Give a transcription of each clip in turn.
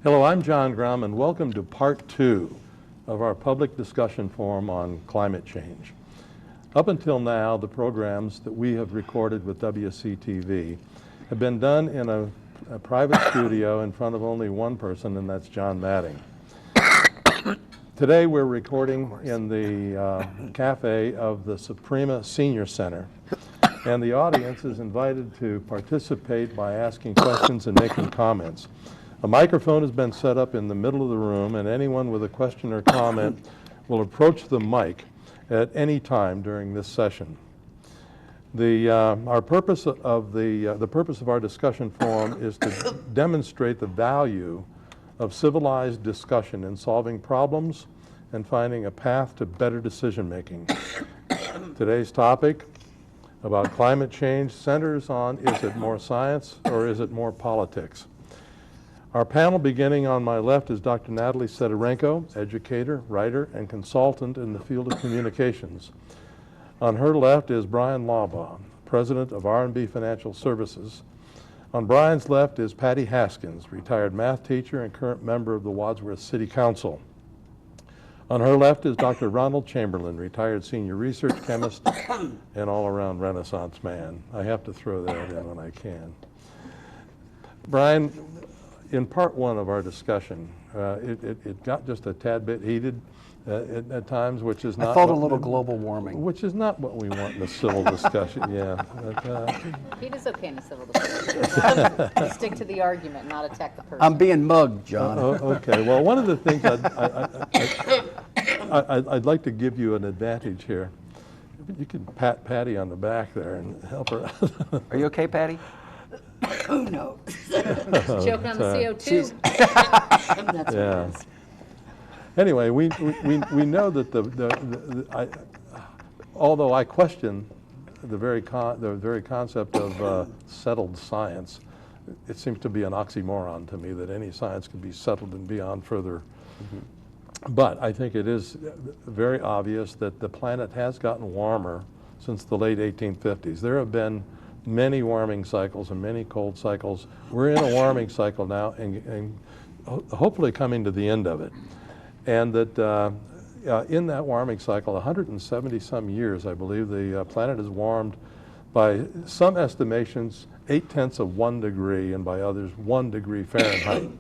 Hello, I'm John Grom, and welcome to part 2 of our public discussion forum on climate change. Up until now, the programs that we have recorded with WCTV have been done in a private studio in front of only one person, and that's John Matting. Today we're recording in the cafe of the Suprema Senior Center, and the audience is invited to participate by asking questions and making comments. A microphone has been set up in the middle of the room, and anyone with a question or comment will approach the mic at any time during this session. The purpose of our discussion forum is to demonstrate the value of civilized discussion in solving problems and finding a path to better decision making. Today's topic about climate change centers on, is it more science or is it more politics? Our panel, beginning on my left, is Dr. Natalie Sydorenko, educator, writer, and consultant in the field of communications. On her left is Bryan Laubaugh, president of R&B Financial Services. On Bryan's left is Patty Haskins, retired math teacher and current member of the Wadsworth City Council. On her left is Dr. Ronald Chamberlin, retired senior research chemist and all-around Renaissance man. I have to throw that in when I can. Bryan, in part 1 of our discussion, it got just a tad bit heated at times, which is not. I felt a little global warming. Which is not what we want in a civil discussion, yeah. But, Heat is okay in a civil discussion. You stick to the argument, not attack the person. I'm being mugged, John. Okay, well, one of the things I'd like to give you an advantage here. You can pat Patty on the back there and help her. Are you okay, Patty? Oh, no. Choking on the CO2. That's Yeah. what it is. Anyway, we know that although I question the very concept of settled science, it seems to be an oxymoron to me that any science can be settled and beyond further. Mm-hmm. But I think it is very obvious that the planet has gotten warmer since the late 1850s. There have been many warming cycles and many cold cycles. We're in a warming cycle now and hopefully coming to the end of it. And that in that warming cycle, 170 some years, I believe, the planet has warmed by some estimations 0.8 of 1 degree and by others 1 degree Fahrenheit.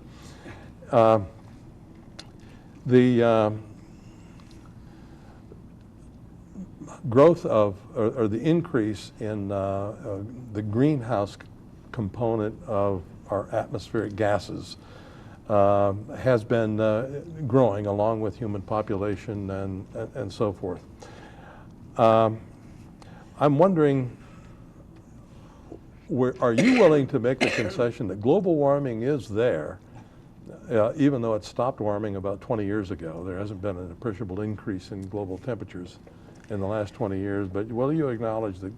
The growth of, or the increase in the greenhouse component of our atmospheric gases has been growing along with human population and so forth. I'm wondering, are you willing to make the concession that global warming is there, even though it stopped warming about 20 years ago? There hasn't been an appreciable increase in global temperatures in the last 20 years, but will you acknowledge that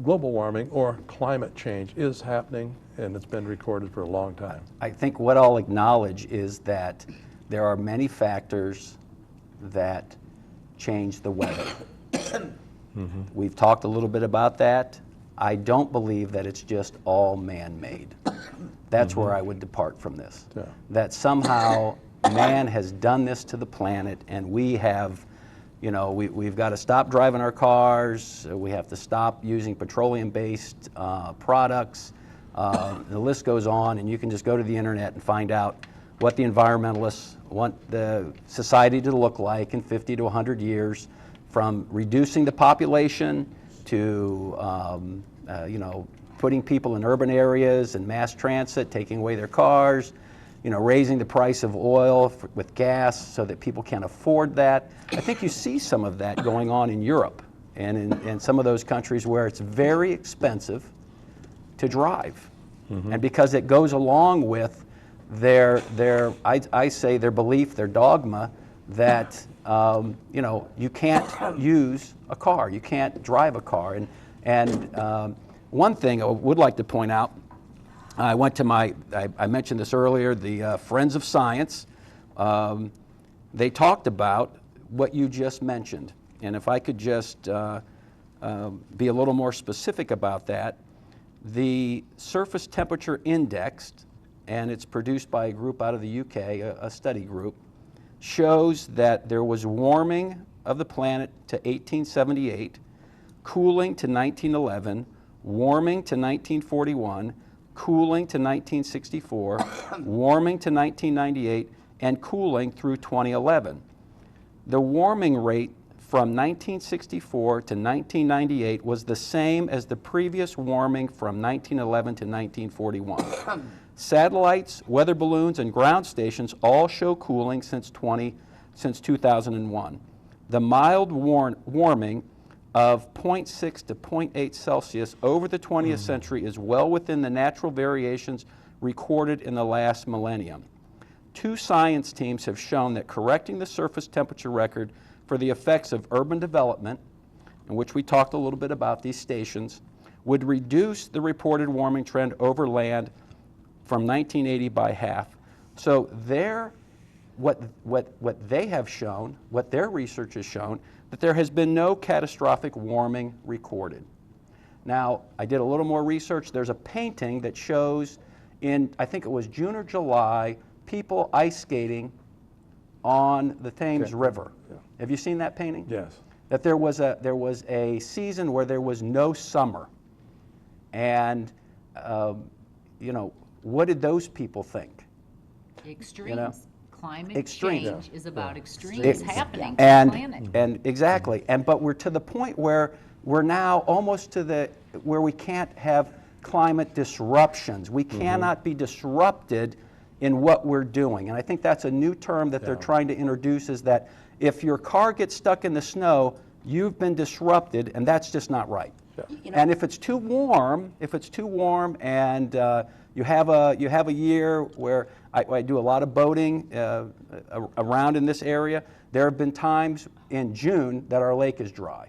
global warming or climate change is happening and it's been recorded for a long time? I think what I'll acknowledge is that there are many factors that change the weather. Mm-hmm. We've talked a little bit about that. I don't believe that it's just all man-made. That's mm-hmm. where I would depart from this. Yeah. That somehow man has done this to the planet and we have, you know, we've got to stop driving our cars, we have to stop using petroleum-based products, the list goes on, and you can just go to the internet and find out what the environmentalists want the society to look like in 50 to 100 years, from reducing the population to, you know, putting people in urban areas and mass transit, taking away their cars, you know, raising the price of oil with gas so that people can't afford that. I think you see some of that going on in Europe and in some of those countries where it's very expensive to drive. Mm-hmm. And because it goes along with I say their belief, their dogma that, you know, you can't use a car, you can't drive a car. And one thing I would like to point out, I went to I mentioned this earlier, the Friends of Science. They talked about what you just mentioned. And if I could just be a little more specific about that, the surface temperature index and it's produced by a group out of the UK, a study group, shows that there was warming of the planet to 1878, cooling to 1911, warming to 1941, cooling to 1964, warming to 1998, and cooling through 2011. The warming rate from 1964 to 1998 was the same as the previous warming from 1911 to 1941. Satellites, weather balloons, and ground stations all show cooling since 2001. The mild warming of 0.6 to 0.8 Celsius over the 20th century is well within the natural variations recorded in the last millennium. 2 science teams have shown that correcting the surface temperature record for the effects of urban development, in which we talked a little bit about these stations, would reduce the reported warming trend over land from 1980 by half. So what they have shown, what their research has shown, that there has been no catastrophic warming recorded. Now, I did a little more research. There's a painting that shows in, I think it was June or July, people ice skating on the Thames River. Yeah. Have you seen that painting? Yes. That there was a season where there was no summer. And, you know, what did those people think? Extremes. You know? Climate Extremes. change is about extremes It- happening on the planet. And exactly, but we're to the point where we're now almost to where we can't have climate disruptions. We cannot be disrupted in what we're doing. And I think that's a new term that they're trying to introduce, is that if your car gets stuck in the snow, you've been disrupted, and that's just not right. You know- And if it's too warm, and you have a year where I do a lot of boating around in this area, there have been times in June that our lake is dry.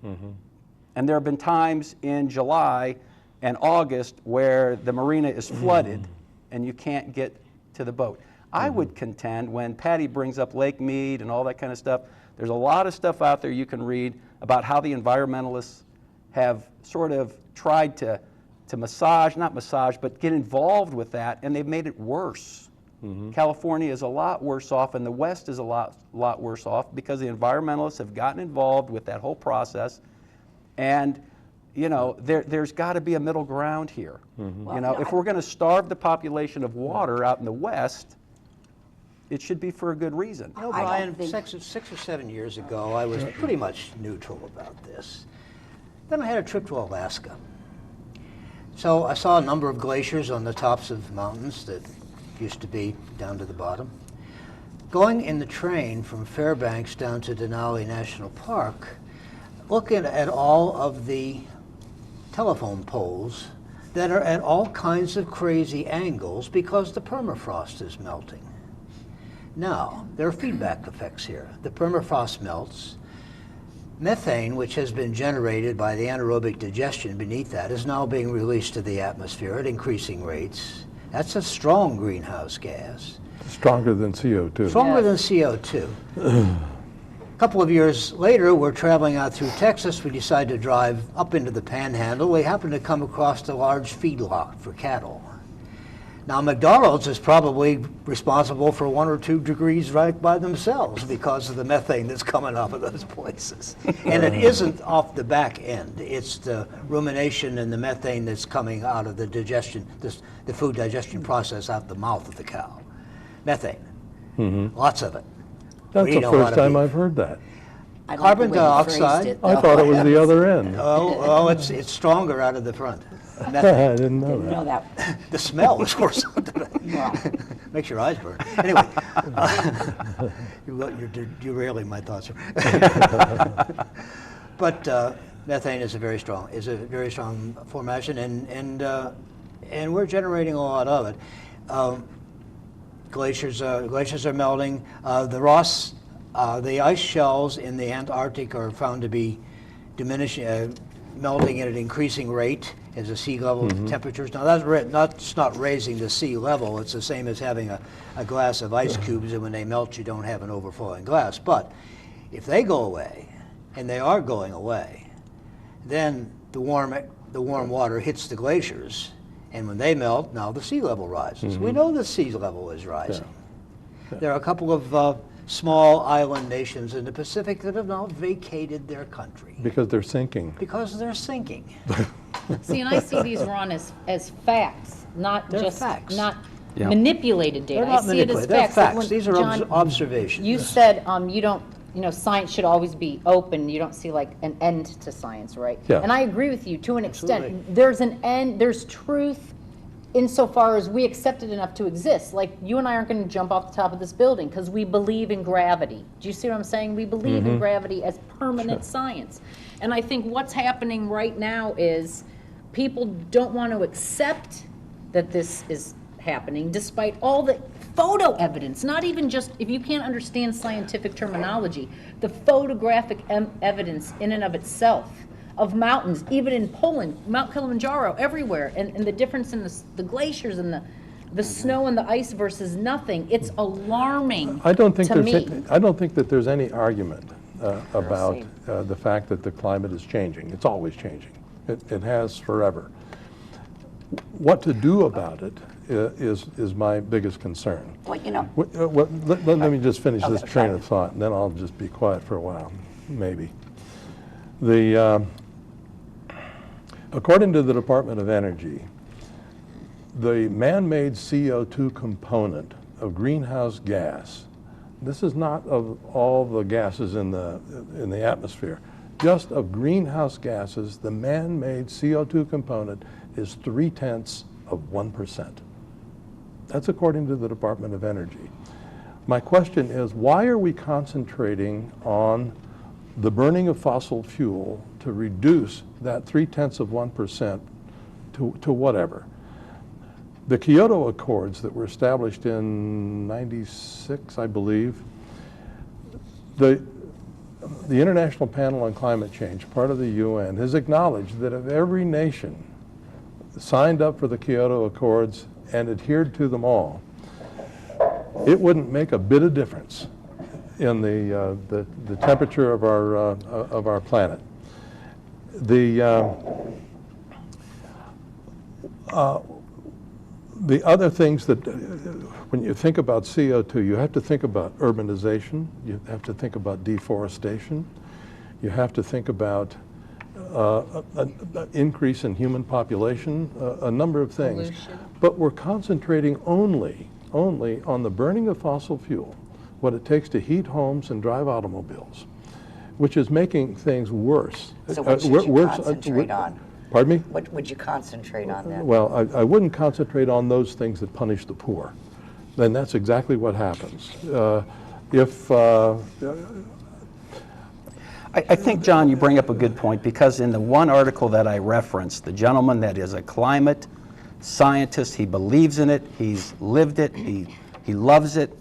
And there have been times in July and August where the marina is flooded and you can't get to the boat. I would contend, when Patty brings up Lake Mead and all that kind of stuff, there's a lot of stuff out there you can read about how the environmentalists have sort of tried to not massage, but get involved with that, and they've made it worse. California is a lot worse off, and the West is a lot worse off, because the environmentalists have gotten involved with that whole process. And, you know, there's got to be a middle ground here. You know, if we're going to starve the population of water out in the West, it should be for a good reason. You know, I don't Brian, think- 6 or 7 years ago, I was pretty much neutral about this. Then I had a trip to Alaska. So I saw a number of glaciers on the tops of mountains that used to be down to the bottom. Going in the train from Fairbanks down to Denali National Park, looking at all of the telephone poles that are at all kinds of crazy angles because the permafrost is melting. Now, there are feedback effects here. The permafrost melts. Methane, which has been generated by the anaerobic digestion beneath that, is now being released to the atmosphere at increasing rates. That's a strong greenhouse gas. Stronger than CO2. Stronger than Yes. CO2. A couple of years later, we're traveling out through Texas. We decide to drive up into the Panhandle. We happen to come across a large feedlot for cattle. Now, McDonald's is probably responsible for 1 or 2 degrees right by themselves because of the methane that's coming off of those places. And it isn't off the back end. It's the rumination and the methane that's coming out of the digestion, the food digestion process out the mouth of the cow. Methane. Lots of it. That's We the know how first to time be- I've heard that. I like Carbon the way you phrased dioxide. it, I though. thought it was the other end. Oh, it's stronger out of the front. I Methane. didn't know Didn't know that. that. The smell is worse. Makes your eyes burn. Anyway, you're derailing my thoughts here. But methane is a very strong formation, and we're generating a lot of it. Glaciers are melting. The ice shelves in the Antarctic are found to be diminishing, melting at an increasing rate as the sea level temperatures. Now that's not raising the sea level. It's the same as having a glass of ice cubes, and when they melt, you don't have an overflowing glass. But if they go away, and they are going away, then the warm water hits the glaciers, And when they melt, now the sea level rises. We know the sea level is rising. There are a couple of small island nations in the Pacific that have now vacated their country Because they're sinking. because they're sinking. See, and I see these, Ron, as facts, not They're just, facts. not Yeah. manipulated data. They're not I see it as manipulated. They're facts. Like facts. when These are John, observations. You said you don't, science should always be open. You don't see like an end to science, right? Yeah. And I agree with you to an extent. Absolutely. There's an end, there's truth insofar as we accept it enough to exist. Like you and I aren't going to jump off the top of this building because we believe in gravity. Do you see what I'm saying? We believe in gravity as permanent science. And I think what's happening right now is people don't want to accept that this is happening despite all the photo evidence, not even just, if you can't understand scientific terminology, the photographic evidence in and of itself of mountains, even in Poland, Mount Kilimanjaro, everywhere, and the difference in the glaciers and the snow and the ice versus nothing. It's alarming I don't think to me. I don't think that there's any argument about the fact that the climate is changing. It's always changing. It has forever. What to do about it is my biggest concern. Well, you know, Let me just finish this Okay, train sorry. of thought, and then I'll just be quiet for a while, maybe. According to the Department of Energy, the man-made CO2 component of greenhouse gas, this is not of all the gases in the atmosphere, just of greenhouse gases, the man-made CO2 component is 0.3%. That's according to the Department of Energy. My question is, why are we concentrating on the burning of fossil fuel to reduce that 0.3% to whatever? The Kyoto Accords that were established in '96, I believe, the International Panel on Climate Change, part of the UN, has acknowledged that if every nation signed up for the Kyoto Accords and adhered to them all, it wouldn't make a bit of difference in the temperature of our planet. The other things that, when you think about CO2, you have to think about urbanization, you have to think about deforestation, you have to think about an increase in human population, a number of things. Pollution. But we're concentrating only on the burning of fossil fuel, what it takes to heat homes and drive automobiles, which is making things worse. so what should you concentrate on? Pardon me? What would you concentrate on then? Well, I wouldn't concentrate on those things that punish the poor. Then that's exactly what happens. I think, John, you bring up a good point, because in the one article that I referenced, the gentleman that is a climate scientist, he believes in it, he's lived it, he loves it.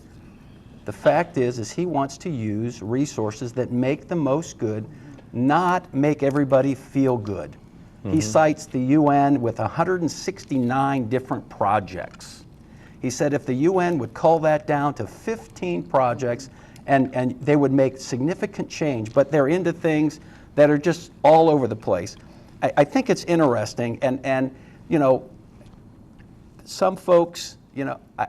The fact is he wants to use resources that make the most good, not make everybody feel good. He cites the UN with 169 different projects. He said if the UN would cull that down to 15 projects, and they would make significant change, but they're into things that are just all over the place. I think it's interesting, and some folks,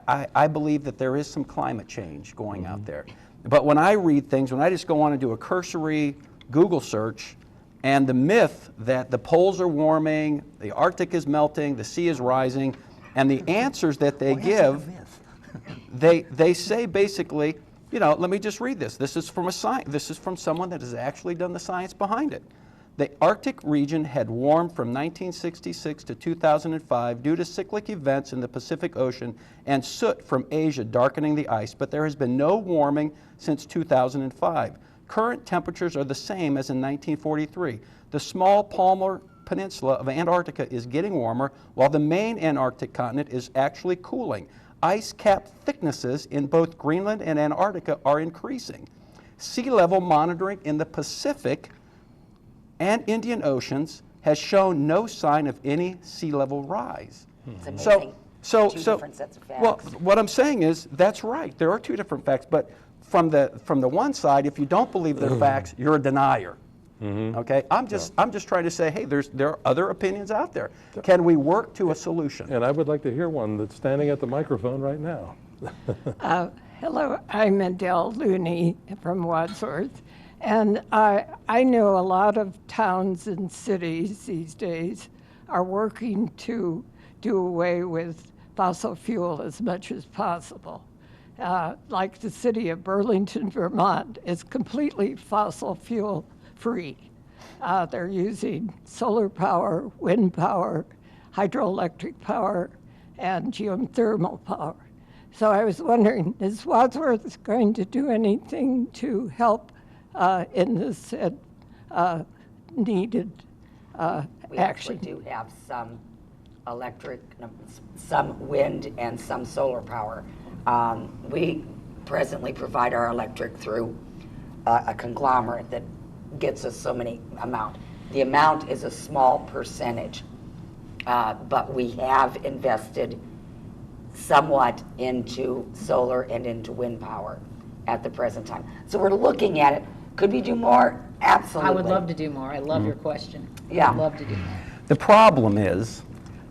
I believe that there is some climate change going out there. But when I read things, when I just go on and do a cursory Google search, and the myth that the poles are warming, the Arctic is melting, the sea is rising, and the answers that they give, they say basically, let me just read this. This is from someone that has actually done the science behind it. The Arctic region had warmed from 1966 to 2005 due to cyclic events in the Pacific Ocean and soot from Asia darkening the ice, but there has been no warming since 2005. Current temperatures are the same as in 1943. The small Palmer Peninsula of Antarctica is getting warmer, while the main Antarctic continent is actually cooling. Ice cap thicknesses in both Greenland and Antarctica are increasing. Sea level monitoring in the Pacific and Indian Oceans has shown no sign of any sea level rise. It's amazing. So, Two different sets of facts. well, what I'm saying is that's right. There are two different facts, but from the one side, if you don't believe they're facts, you're a denier. Okay, I'm just trying to say, hey, there are other opinions out there. Can we work to a solution? And I would like to hear one that's standing at the microphone right now. Hello, I'm Adele Looney from Wadsworth, and I know a lot of towns and cities these days are working to do away with fossil fuel as much as possible. Like the city of Burlington, Vermont, is completely fossil fuel free. They're using solar power, wind power, hydroelectric power, and geothermal power. So I was wondering, is Wadsworth going to do anything to help in this needed We action? actually do have some electric, some wind, and some solar power. We presently provide our electric through a conglomerate that gets us so many amount. The amount is a small percentage, but we have invested somewhat into solar and into wind power at the present time. So we're looking at it. Could we do more? Absolutely. I would love to do more. I love your question. Yeah. I'd love to do more. The problem is,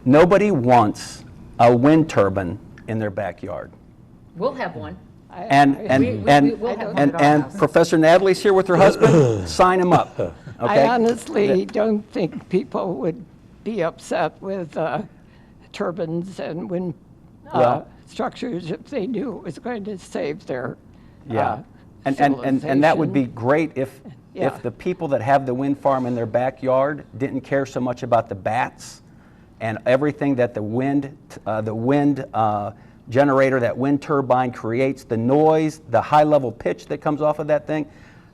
nobody wants a wind turbine in their backyard. We'll have one. And we'll have one at our and house. Professor Natalie's here with her husband. Sign him up. I Okay. honestly don't think people would be upset with turbines and wind Well- structures if they knew it was going to save their Yeah. And that would be civilization. great if Yeah. the people that have the wind farm in their backyard didn't care so much about the bats and everything that the wind generator, that wind turbine creates, the noise, the high level pitch that comes off of that thing.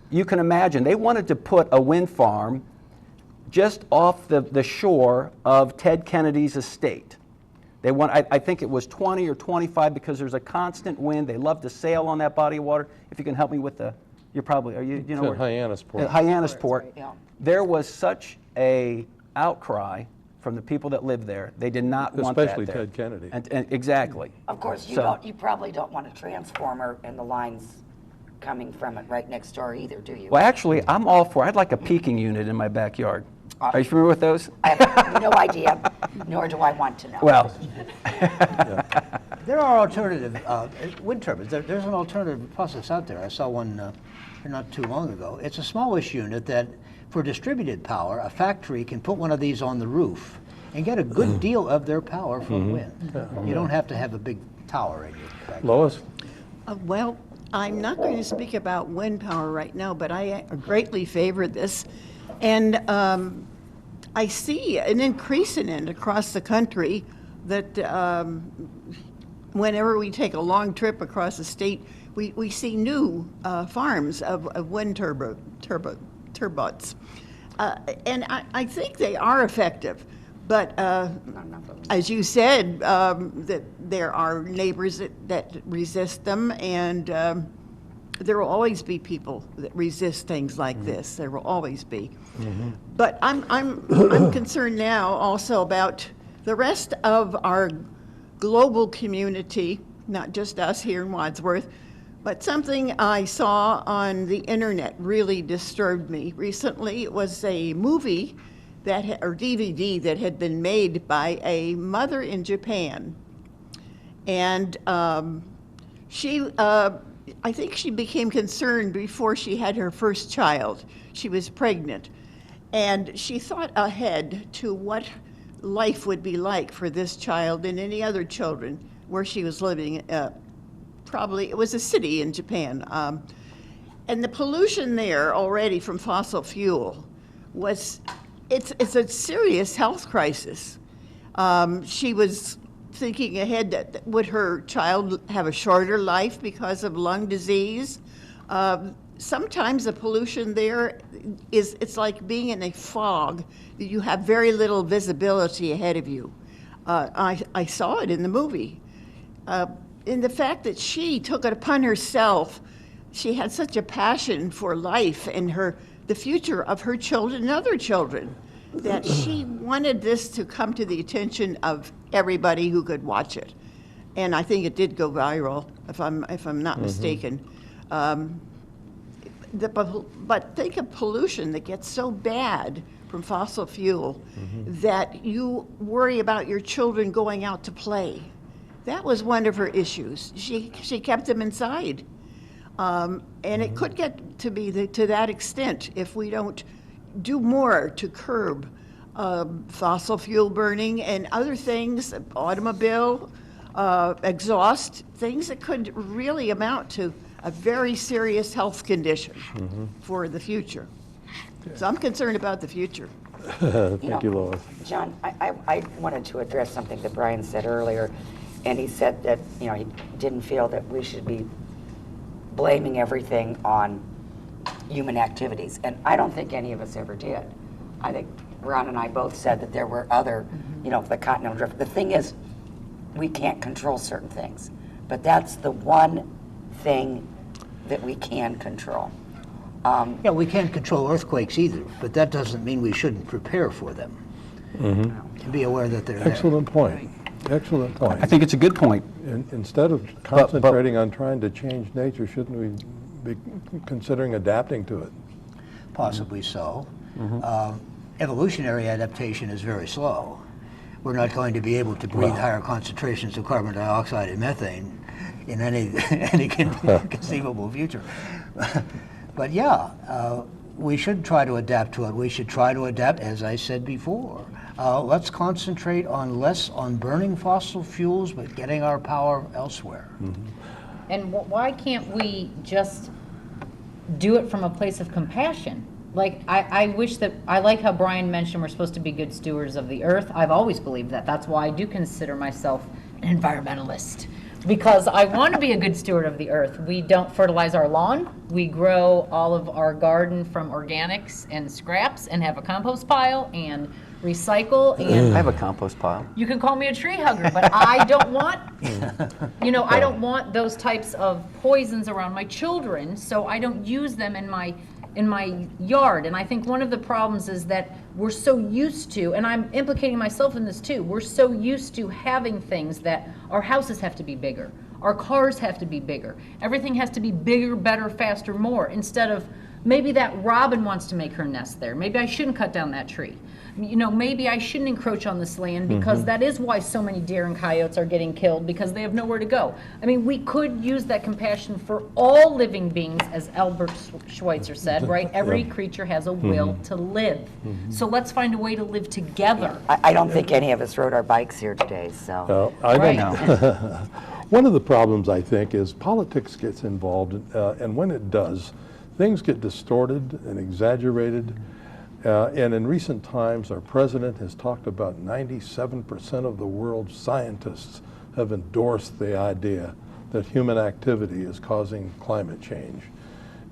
You can imagine, they wanted to put a wind farm just off the shore of Ted Kennedy's estate. They want, I think it was 20 or 25 because there's a constant wind. They love to sail on that body of water. If you can help me with the, you're probably, are you know It's where? in Hyannisport. Hyannisport. Yeah. There was such a outcry from the people that live there. They did not want that Especially there. Ted Kennedy. And exactly. Of course, So- you probably don't want a transformer and the lines coming from it right next door either, do you? Well, actually, I'm all for, I'd like a peaking unit in my backyard. Are you familiar with those? I have no idea, nor do I want to know. Well, There are alternative wind turbines. There's an alternative process out there. I saw one not too long ago. It's a smallish unit that, for distributed power, a factory can put one of these on the roof and get a good deal of their power from wind. You don't have to have a big tower in your backyard. Lois? Well, I'm not going to speak about wind power right now, but I greatly favor this. And I see an increase in it across the country that whenever we take a long trip across the state, we see new farms of wind turbines. And I think they are effective. But as you said, that there are neighbors that resist them, and there will always be people that resist things like this. There will always be. But I'm concerned now also about the rest of our global community, not just us here in Wadsworth, but something I saw on the internet really disturbed me. Recently, it was a movie or DVD that had been made by a mother in Japan. And she, I think she became concerned before she had her first child. She was pregnant. And she thought ahead to what life would be like for this child and any other children where she was living. Probably, it was a city in Japan. And the pollution there already from fossil fuel it's a serious health crisis. She was thinking ahead that would her child have a shorter life because of lung disease? Sometimes the pollution there it's like being in a fog. You have very little visibility ahead of you. I saw it in the movie. In the fact that she took it upon herself, she had such a passion for life and the future of her children and other children, that she wanted this to come to the attention of everybody who could watch it. And I think it did go viral, if I'm not mistaken. but think of pollution that gets so bad from fossil fuel that you worry about your children going out to play. That was one of her issues. She kept them inside. And it could get to be to that extent if we don't do more to curb fossil fuel burning and other things, automobile, exhaust, things that could really amount to a very serious health condition for the future. So I'm concerned about the future. Thank you, Lois. John, I wanted to address something that Bryan said earlier, and he said that, you know, he didn't feel that we should be blaming everything on human activities, and I don't think any of us ever did. I think Ron and I both said that there were other, you know, the continental drift. The thing is, we can't control certain things, but that's the one thing that we can control. Yeah, we can't control earthquakes either, but that doesn't mean we shouldn't prepare for them. And be aware that they're Excellent point. Excellent point. I think it's a good point. Instead of concentrating on trying to change nature, shouldn't we be considering adapting to it? there. Possibly so. Evolutionary adaptation is very slow. We're not going to be able to breathe higher concentrations of carbon dioxide and methane in any conceivable future. But yeah, we should try to adapt to it. We should try to adapt, as I said before. Let's concentrate less on burning fossil fuels, but getting our power elsewhere. And why can't we just do it from a place of compassion? Like, I wish that, I like how Bryan mentioned we're supposed to be good stewards of the earth. I've always believed that. That's why I do consider myself an environmentalist, because I want to be a good steward of the earth. We don't fertilize our lawn. We grow all of our garden from organics and scraps and have a compost pile and recycle. And I have a compost pile. you can call me a tree hugger, but I don't want, you know, I don't want those types of poisons around my children, so I don't use them in my yard. And I think one of the problems is that we're so used to, and I'm implicating myself in this too, we're so used to having things that our houses have to be bigger, our cars have to be bigger, everything has to be bigger, better, faster, more, instead of maybe that robin wants to make her nest there. Maybe I shouldn't cut down that tree. You know, maybe I shouldn't encroach on this land, because that is why so many deer and coyotes are getting killed, because they have nowhere to go. I mean, we could use that compassion for all living beings, as Albert Schweitzer said, right? Every creature has a will to live. So let's find a way to live together. I don't think any of us rode our bikes here today, so. Well, I Right. don't. One of the problems, I think, is politics gets involved, and when it does, things get distorted and exaggerated. And in recent times, our president has talked about 97% of the world's scientists have endorsed the idea that human activity is causing climate change.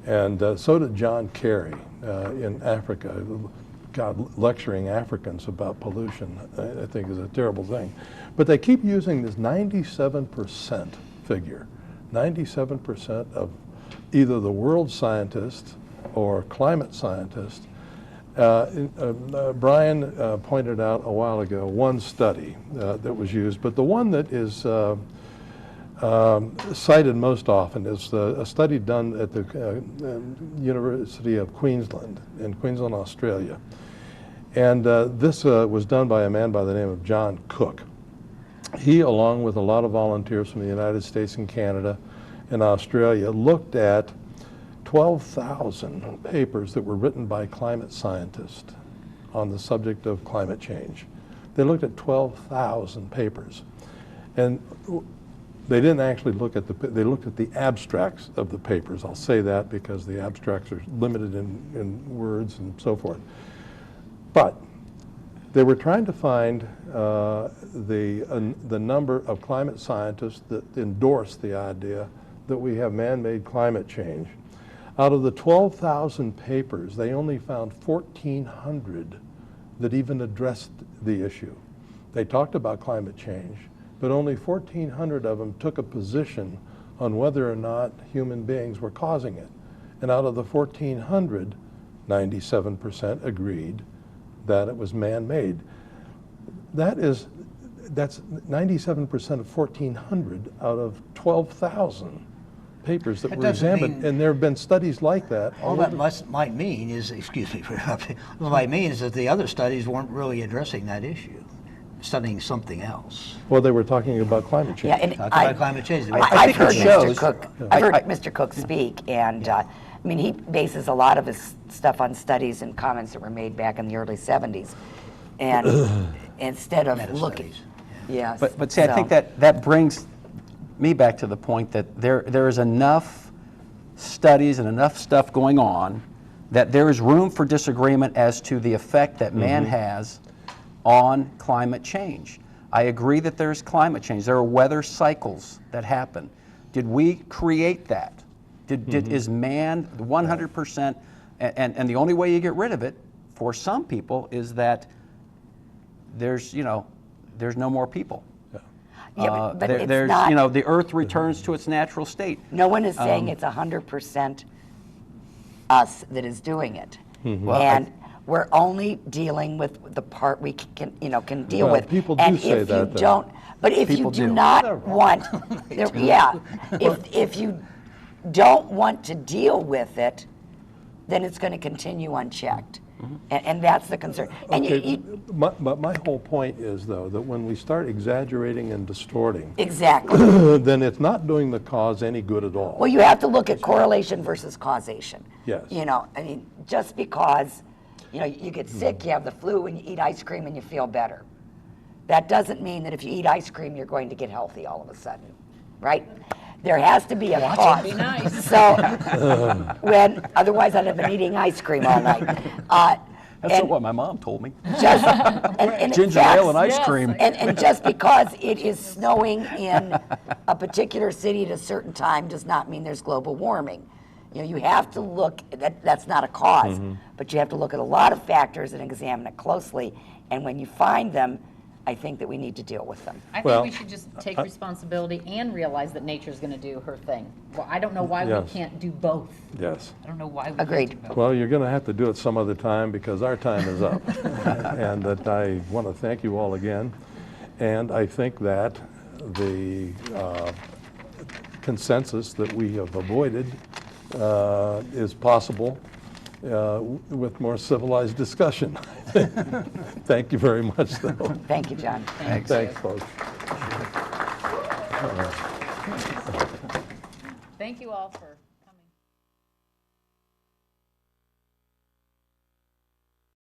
And so did John Kerry in Africa. God, lecturing Africans about pollution, I think, is a terrible thing. But they keep using this 97% figure. 97% of either the world scientists or climate scientists. Bryan pointed out a while ago one study that was used, but the one that is cited most often is a study done at the University of Queensland in Queensland, Australia. And this was done by a man by the name of John Cook. He, along with a lot of volunteers from the United States and Canada and Australia, looked at 12,000 papers that were written by climate scientists on the subject of climate change. They looked at 12,000 papers. And they didn't actually look at they looked at the abstracts of the papers. I'll say that because the abstracts are limited in words and so forth. But they were trying to find the number of climate scientists that endorse the idea that we have man-made climate change. Out of the 12,000 papers, they only found 1,400 that even addressed the issue. They talked about climate change, but only 1,400 of them took a position on whether or not human beings were causing it. And out of the 1,400, 97% agreed that it was man-made. That's 97% of 1,400 out of 12,000. papers that That were doesn't examined, mean- and there have been studies like that. All that might mean is, excuse me for interrupting, what might mean is that the other studies weren't really addressing that issue, studying something else. Well, they were talking about climate change. Yeah, and Talking about climate change. think I've heard it shows- Mr. Cook. I've heard Mr. Cook speak, and I mean, he bases a lot of his stuff on studies and comments that were made back in the early '70s, and instead of looking, Meta-studies. yes. But see, I think that brings me back to the point that there is enough studies and enough stuff going on that there is room for disagreement as to the effect that man has on climate change. I agree that there's climate change. There are weather cycles that happen. Did we create that? Is man 100%? And the only way you get rid of it for some people is that there's no more people. Yeah, but it's there's not. the earth returns to its natural state. No one is saying it's 100% us that is doing it, and we're only dealing with the part we can deal Well, with. people do and say if that, you though. don't, but if People you do do. not want, if you don't want to deal with it, then it's going to continue unchecked, and that's the concern. And Okay, but my whole point is, though, that when we start exaggerating and distorting, exactly. then it's not doing the cause any good at all. Well, you have to look at correlation versus causation. Yes. I mean, just because, you get sick, you have the flu, and you eat ice cream and you feel better. That doesn't mean that if you eat ice cream, you're going to get healthy all of a sudden, right? There has to be a cause. Be nice. So, otherwise I'd have been eating ice cream all night. That's And not what my mom told me. just, and Ginger in fact, ale and ice cream. And just because it is snowing in a particular city at a certain time does not mean there's global warming. You have to look, that's not a cause, but you have to look at a lot of factors and examine it closely. And when you find them, I think that we need to deal with them. I Well, think we should just take responsibility and realize that nature's going to do her thing. Well, I don't know why Yes. we can't do both. Yes. I don't know why we Agreed. can't do both. Well, you're going to have to do it some other time because our time is up. And that I want to thank you all again. And I think that the consensus that we have avoided is possible with more civilized discussion. Thank you very much, though. Thank you, John. Thanks, folks. Thank you all for.